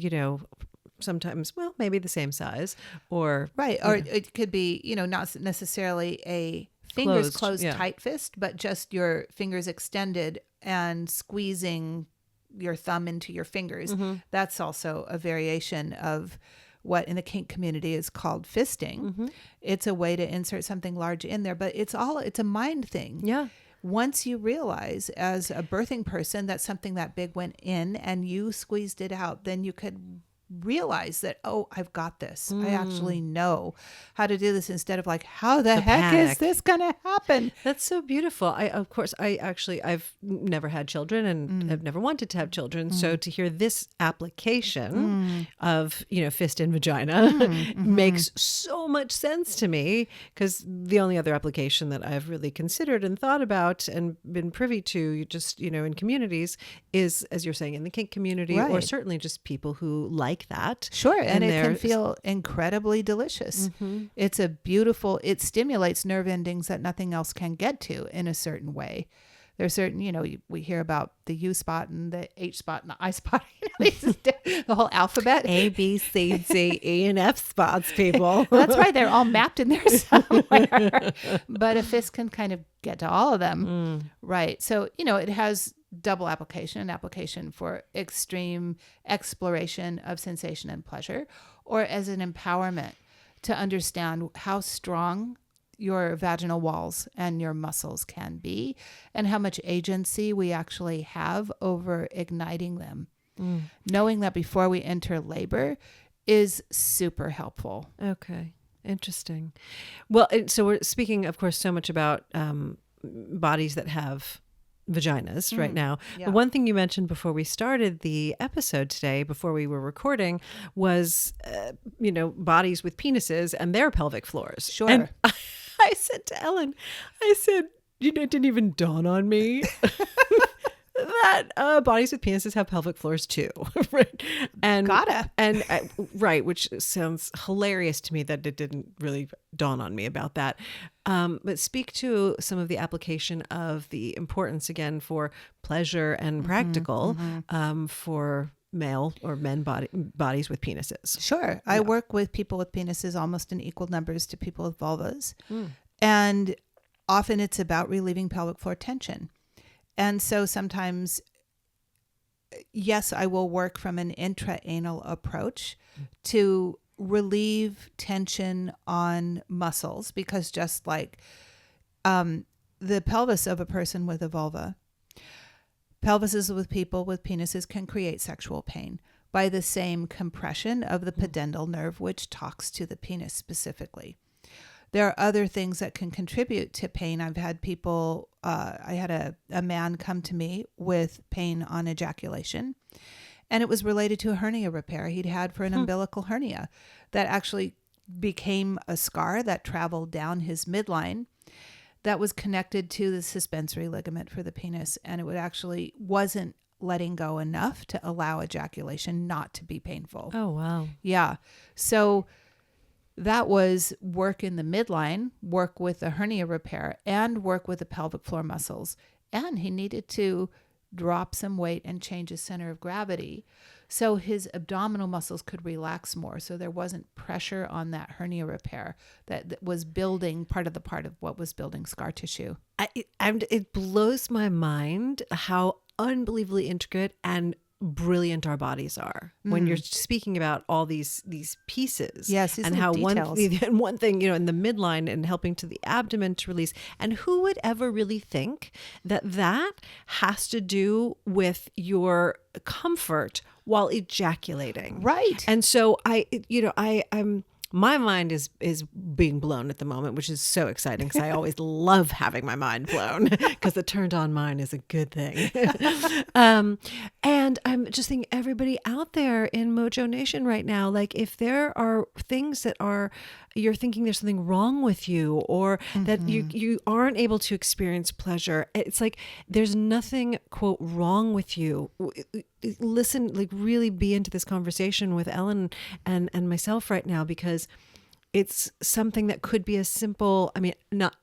sometimes, well, maybe the same size, or Right. Or it could be, not necessarily a fingers closed yeah. tight fist, but just your fingers extended and squeezing your thumb into your fingers. That's also a variation of what in the kink community is called fisting. It's a way to insert something large in there, but it's a mind thing. Yeah. Once you realize as a birthing person that something that big went in and you squeezed it out, then you could realize that, oh, I've got this. I actually know how to do this, instead of like, how the heck is panic. this going to happen? That's so beautiful. I've never had children and I've never wanted to have children. So to hear this application of, fist and vagina makes so much sense to me, because the only other application that I've really considered and thought about and been privy to just, in communities is, as you're saying, in the kink community, or Right. certainly just people who like that. Sure. And it can they're- feel incredibly delicious. It's it stimulates nerve endings that nothing else can get to in a certain way. There's certain, we hear about the U spot and the H spot and the I spot, the whole alphabet. A, B, C, D, E, and F spots, people. That's right. They're all mapped in there somewhere. But a fist can kind of get to all of them. Right. So, it has double application, an application for extreme exploration of sensation and pleasure, or as an empowerment to understand how strong your vaginal walls and your muscles can be, and how much agency we actually have over igniting them. Knowing that before we enter labor is super helpful. Okay. Interesting. Well, so we're speaking, of course, so much about bodies that have vaginas right now. Yeah. The one thing you mentioned before we started the episode today, before we were recording, was, bodies with penises and their pelvic floors. Sure. And I said to Ellen, it didn't even dawn on me that bodies with penises have pelvic floors too. Right. And right, which sounds hilarious to me that it didn't really dawn on me about that. But speak to some of the application of the importance, again, for pleasure and practical for male or men bodies with penises. Sure. I work with people with penises almost in equal numbers to people with vulvas. And often it's about relieving pelvic floor tension. And so sometimes, yes, I will work from an intra-anal approach to relieve tension on muscles, because just like the pelvis of a person with a vulva, pelvises with people with penises can create sexual pain by the same compression of the pudendal nerve, which talks to the penis specifically. There are other things that can contribute to pain. I've had people, I had a man come to me with pain on ejaculation, and it was related to a hernia repair he'd had for an umbilical hernia that actually became a scar that traveled down his midline that was connected to the suspensory ligament for the penis, and it wasn't letting go enough to allow ejaculation not to be painful. Oh, wow. Yeah. So that was work in the midline, work with the hernia repair, and work with the pelvic floor muscles. And he needed to drop some weight and change his center of gravity so his abdominal muscles could relax more, so there wasn't pressure on that hernia repair that was building part of what was building scar tissue. It blows my mind how unbelievably intricate and brilliant our bodies are when you're speaking about all these pieces. Yes, and how one thing, in the midline and helping to the abdomen to release. And who would ever really think that has to do with your comfort while ejaculating? Right. And so I'm my mind is being blown at the moment, which is so exciting because I always love having my mind blown because the turned on mind is a good thing. And I'm just thinking, everybody out there in Mojo Nation right now, like if there are things that are you're thinking there's something wrong with you, or that you aren't able to experience pleasure. It's like there's nothing, quote, wrong with you. Listen, like really be into this conversation with Ellen and myself right now, because it's something that could be as simple. I mean,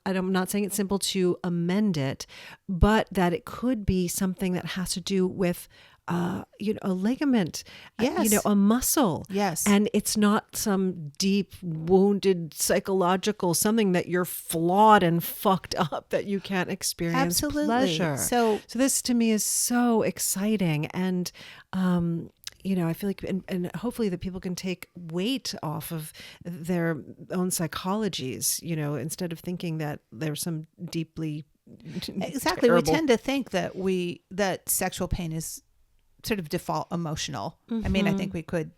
I'm not saying it's simple to amend it, but that it could be something that has to do with, a ligament, Yes. a muscle. Yes. And it's not some deep wounded psychological something that you're flawed and fucked up that you can't experience pleasure. So this to me is so exciting. And, I feel like, and hopefully that people can take weight off of their own psychologies, instead of thinking that there's some deeply Exactly. terrible. We tend to think that sexual pain is sort of default emotional. I mean, I think we could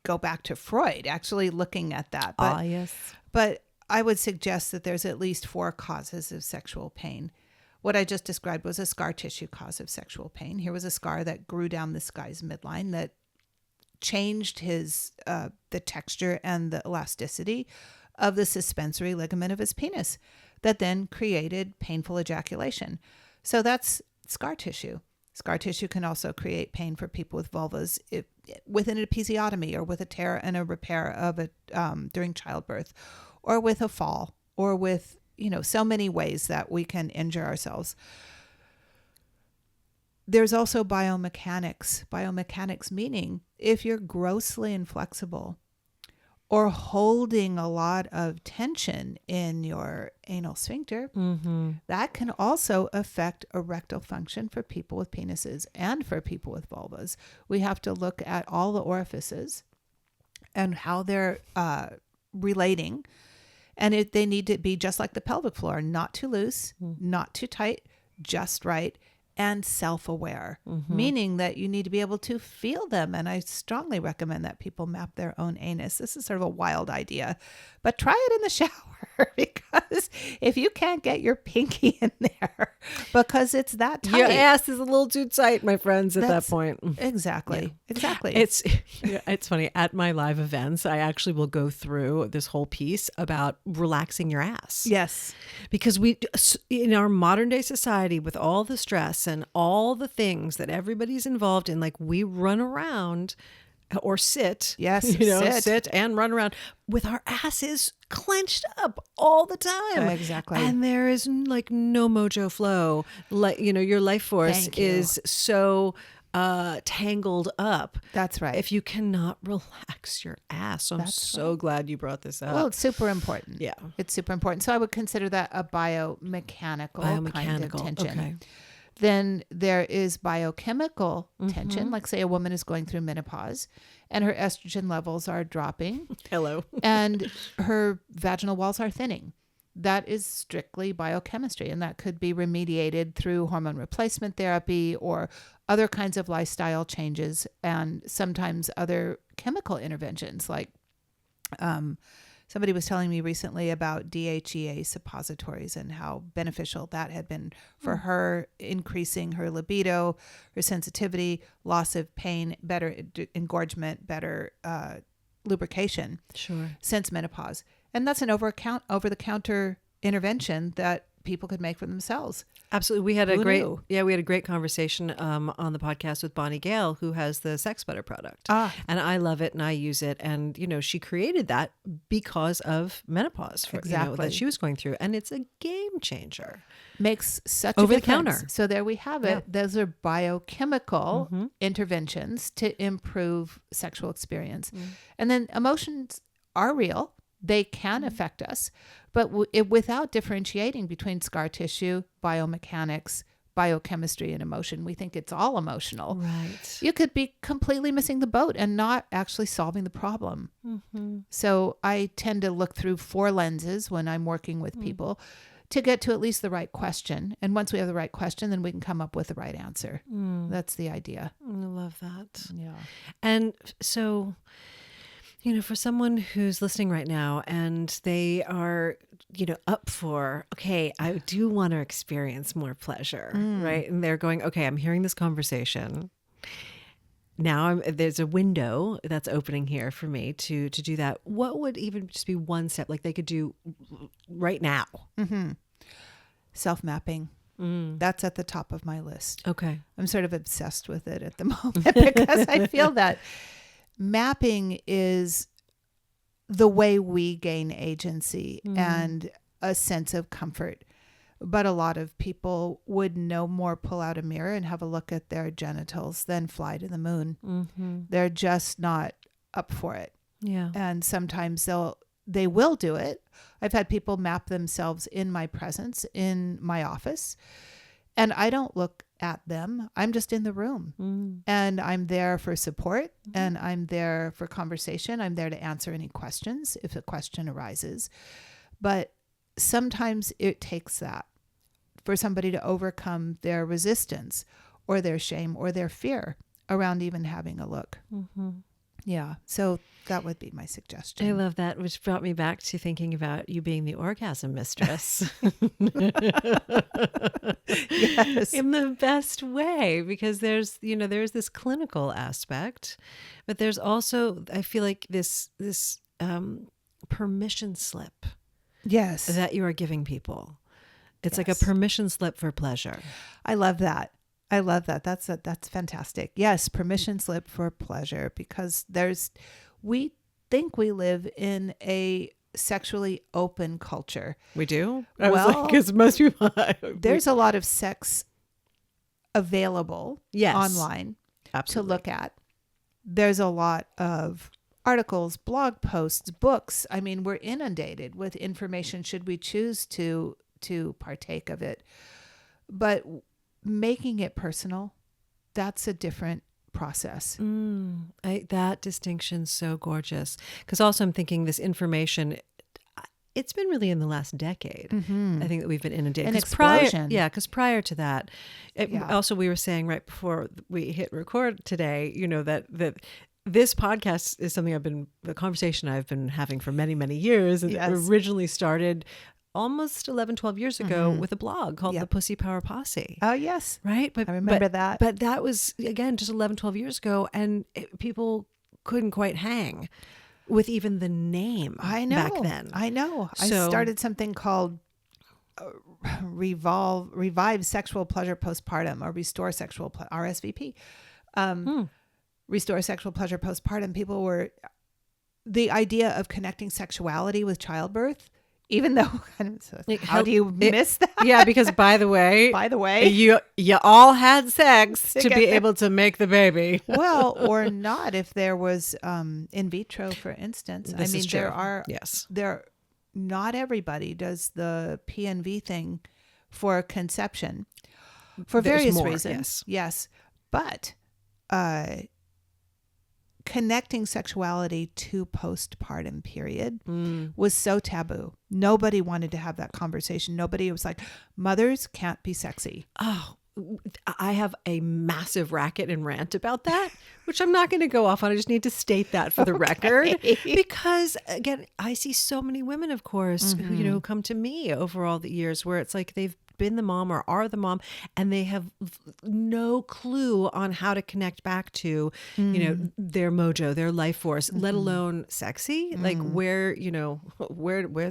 go back to Freud actually looking at that. But, yes. But I would suggest that there's at least 4 causes of sexual pain. What I just described was a scar tissue cause of sexual pain. Here was a scar that grew down this guy's midline that changed the texture and the elasticity of the suspensory ligament of his penis that then created painful ejaculation. So that's scar tissue. Scar tissue can also create pain for people with vulvas with an episiotomy, or with a tear and a repair of it during childbirth, or with a fall, or with so many ways that we can injure ourselves. There's also biomechanics. Biomechanics meaning if you're grossly inflexible or holding a lot of tension in your anal sphincter, that can also affect erectile function for people with penises and for people with vulvas. We have to look at all the orifices and how they're relating. And they need to be just like the pelvic floor, not too loose, not too tight, just right, and self-aware, meaning that you need to be able to feel them. And I strongly recommend that people map their own anus. This is sort of a wild idea, but try it in the shower, because if you can't get your pinky in there because it's that tight. Your ass is a little too tight, my friends, at that point. Exactly. Yeah. Exactly. It's funny. At my live events, I actually will go through this whole piece about relaxing your ass. Yes. Because in our modern day society, with all the stress and all the things that everybody's involved in, like we run around or sit. Yes. Sit and run around with our asses clenched up all the time. Exactly. And there is like no mojo flow. Like, your life force is so tangled up. That's right. If you cannot relax your ass. So I'm so glad you brought this up. Well, it's super important. Yeah. It's super important. So I would consider that a biomechanical kind of tension. Okay. Then there is biochemical tension. Like say a woman is going through menopause and her estrogen levels are dropping. Hello. And her vaginal walls are thinning. That is strictly biochemistry, and that could be remediated through hormone replacement therapy or other kinds of lifestyle changes, and sometimes other chemical interventions. Like somebody was telling me recently about DHEA suppositories and how beneficial that had been for her, increasing her libido, her sensitivity, loss of pain, better engorgement, better lubrication. Sure. Since menopause. And that's an over-the-counter intervention that people could make for themselves. Absolutely. We had a Who knew? great conversation on the podcast with Bonnie Gale, who has the Sex Butter product. And I love it and I use it. And, she created that because of menopause that she was going through. And it's a game changer. Makes such a over the difference. counter. So there we have it. Yeah. Those are biochemical interventions to improve sexual experience. And then emotions are real. They can affect us, but without differentiating between scar tissue, biomechanics, biochemistry, and emotion, we think it's all emotional. Right. You could be completely missing the boat and not actually solving the problem. So I tend to look through 4 lenses when I'm working with people to get to at least the right question. And once we have the right question, then we can come up with the right answer. That's the idea. I love that. Yeah. And so, for someone who's listening right now and they are, up for, okay, I do want to experience more pleasure, right? And they're going, okay, I'm hearing this conversation. now there's a window that's opening here for me to do that. What would even just be one step like they could do right now? Self-mapping. That's at the top of my list. Okay. I'm sort of obsessed with it at the moment because I feel that mapping is the way we gain agency and a sense of comfort. But a lot of people would no more pull out a mirror and have a look at their genitals than fly to the moon. They're just not up for it. Yeah. And sometimes they will do it. I've had people map themselves in my presence in my office, and I don't look at them. I'm just in the room and I'm there for support and I'm there for conversation. I'm there to answer any questions if a question arises. But sometimes it takes that for somebody to overcome their resistance or their shame or their fear around even having a look. Yeah. So that would be my suggestion. I love that, which brought me back to thinking about you being the orgasm mistress. Yes. In the best way, because there's this clinical aspect, but there's also, I feel like this permission slip Yes. that you are giving people. It's like a Yes. permission slip for pleasure. I love that. I love that. That's fantastic. Yes. Permission slip for pleasure, because we think we live in a sexually open culture. We do? Because most people... there's a lot of sex available Yes. online Absolutely. to look at. There's a lot of articles, blog posts, books. I mean, we're inundated with information should we choose to partake of it. But making it personal, that's a different process. That distinction's so gorgeous. Because also I'm thinking this information, it's been really in the last decade. I think that we've been inundated. An explosion. Because prior to that, also we were saying right before we hit record today, that this podcast is something a conversation I've been having for many, many years. And Yes. it originally started almost 11, 12 years ago with a blog called The Pussy Power Posse. Oh, yes. Right? But I remember that. But that was, again, just 11, 12 years ago. And people couldn't quite hang with even the name back then. I know. I So- started something called Revive Sexual Pleasure Postpartum, or Restore Sexual RSVP. Restore Sexual Pleasure Postpartum. The idea of connecting sexuality with childbirth, even though, how do you miss that? Yeah, because by the way, you all had sex to be able to make the baby. Well, or not if there was in vitro, for instance. This is true. There not everybody does the PNV thing for conception for There's various more, reasons. Yes. But connecting sexuality to postpartum period was so taboo. Nobody wanted to have that conversation. Nobody was like, mothers can't be sexy. Oh, I have a massive racket and rant about that, which I'm not going to go off on. I just need to state that for the record, because again, I see so many women, of course, who come to me over all the years where it's like they've been the mom or are the mom, and they have no clue on how to connect back to, their mojo, their life force, let alone sexy. Like where's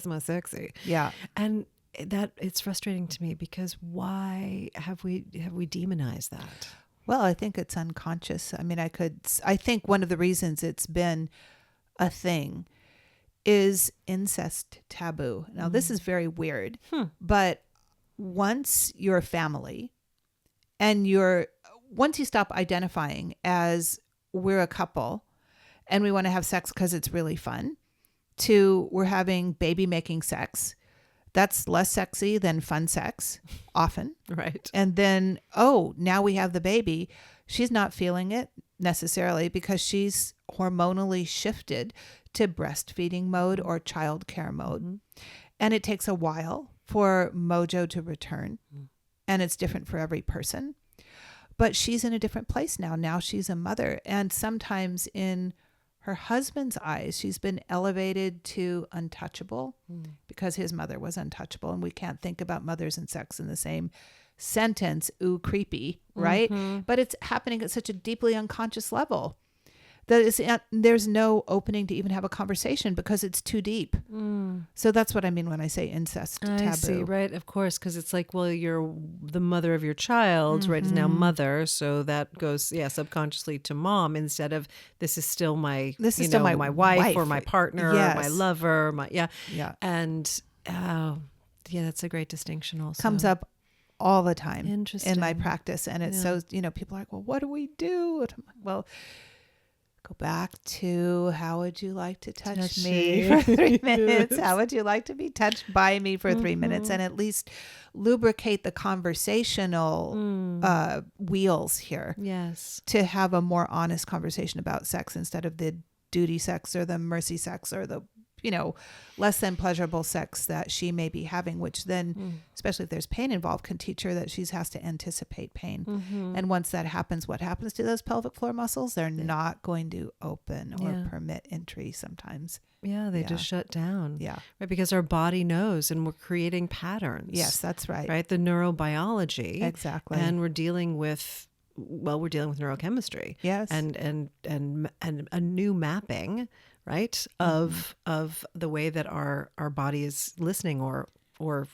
my sexy? Yeah. And that it's frustrating to me, because why have we demonized that? Well, I think it's unconscious. I mean, I think one of the reasons it's been a thing is incest taboo. Now, this is very weird, but once you're a family and once you stop identifying as we're a couple and we want to have sex because it's really fun, to we're having baby making sex, that's less sexy than fun sex often. Right. And then, now we have the baby. She's not feeling it necessarily because she's hormonally shifted to breastfeeding mode or childcare mode. And it takes a while for mojo to return. And it's different for every person. But she's in a different place now. Now she's a mother. And sometimes in her husband's eyes, she's been elevated to untouchable because his mother was untouchable. And we can't think about mothers and sex in the same sentence, ooh, creepy, right? But it's happening at such a deeply unconscious level that there's no opening to even have a conversation because it's too deep. So that's what I mean when I say incest taboo. I see, right? Of course, because it's like, well, you're the mother of your child, right? Is now mother, so that goes, subconsciously to mom instead of this is still my, my wife or my partner, or my lover, and that's a great distinction. Also comes up all the time in my practice, and it's so people are like, well, what do we do? And I'm like, well, go back to how would you like to touch me for 3 minutes? How would you like to be touched by me for 3 minutes? And at least lubricate the conversational wheels here. Yes. To have a more honest conversation about sex instead of the duty sex or the mercy sex or the, less than pleasurable sex that she may be having, which then, especially if there's pain involved, can teach her that she has to anticipate pain. And once that happens, what happens to those pelvic floor muscles? They're not going to open or permit entry sometimes. Yeah, they just shut down. Yeah. Right, because our body knows and we're creating patterns. Yes, that's right. Right, the neurobiology. Exactly. And we're dealing with neurochemistry. Yes. And a new mapping, right, of the way that our body is listening or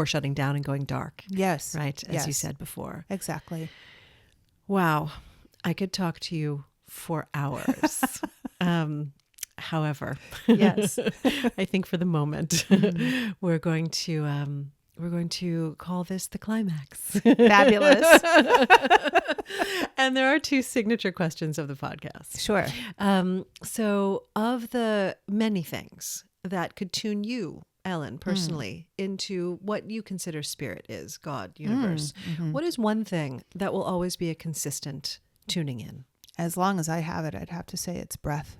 shutting down and going dark. Yes. Right, as you said before. Exactly. Wow. I could talk to you for hours. However, yes, I think for the moment we're going to call this the climax. Fabulous. And there are 2 signature questions of the podcast. Sure. So of the many things that could tune you, Ellen, personally, into what you consider spirit is, God, universe, what is one thing that will always be a consistent tuning in? As long as I have it, I'd have to say it's breath.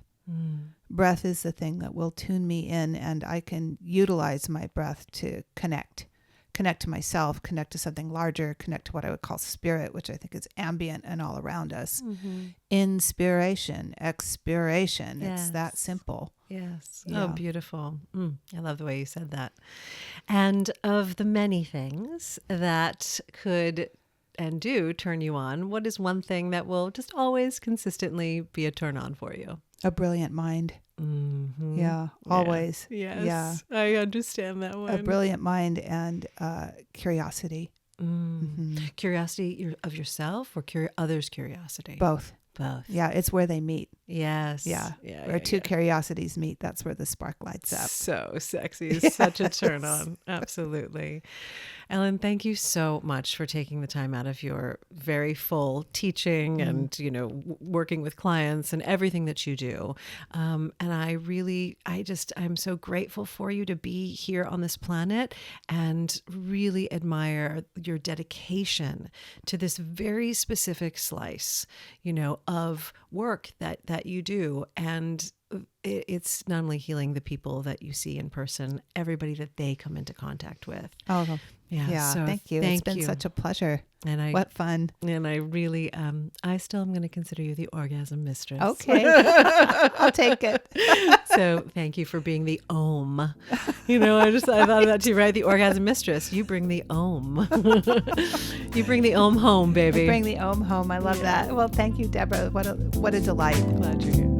Breath is the thing that will tune me in, and I can utilize my breath to connect to myself, connect to something larger, connect to what I would call spirit, which I think is ambient and all around us. Inspiration, expiration. Yes. It's that simple. Yes. Yeah. Oh, beautiful. I love the way you said that. And of the many things that could and do turn you on, what is one thing that will just always consistently be a turn on for you? A brilliant mind. Yeah, always. Yes. Yeah. I understand that one. A brilliant mind and curiosity. Curiosity of yourself or others' curiosity? Both. Yeah, it's where they meet. Yes. Yeah. Where two curiosities meet, that's where the spark lights up. So sexy. It's such a turn on. Absolutely. Ellen, thank you so much for taking the time out of your very full teaching and, working with clients and everything that you do. And I'm so grateful for you to be here on this planet and really admire your dedication to this very specific slice, of work that you do. And it's not only healing the people that you see in person, everybody that they come into contact with. Oh, yeah. So thank you. It's been such a pleasure. And what fun. And I really, I still am going to consider you the Orgasm Mistress. Okay. I'll take it. So thank you for being the Om. I thought of that too, right? The Orgasm Mistress. You bring the Om. You bring the Om home, baby. I bring the Om home. I love that. Well, thank you, Deborah. What a delight. Glad you're here.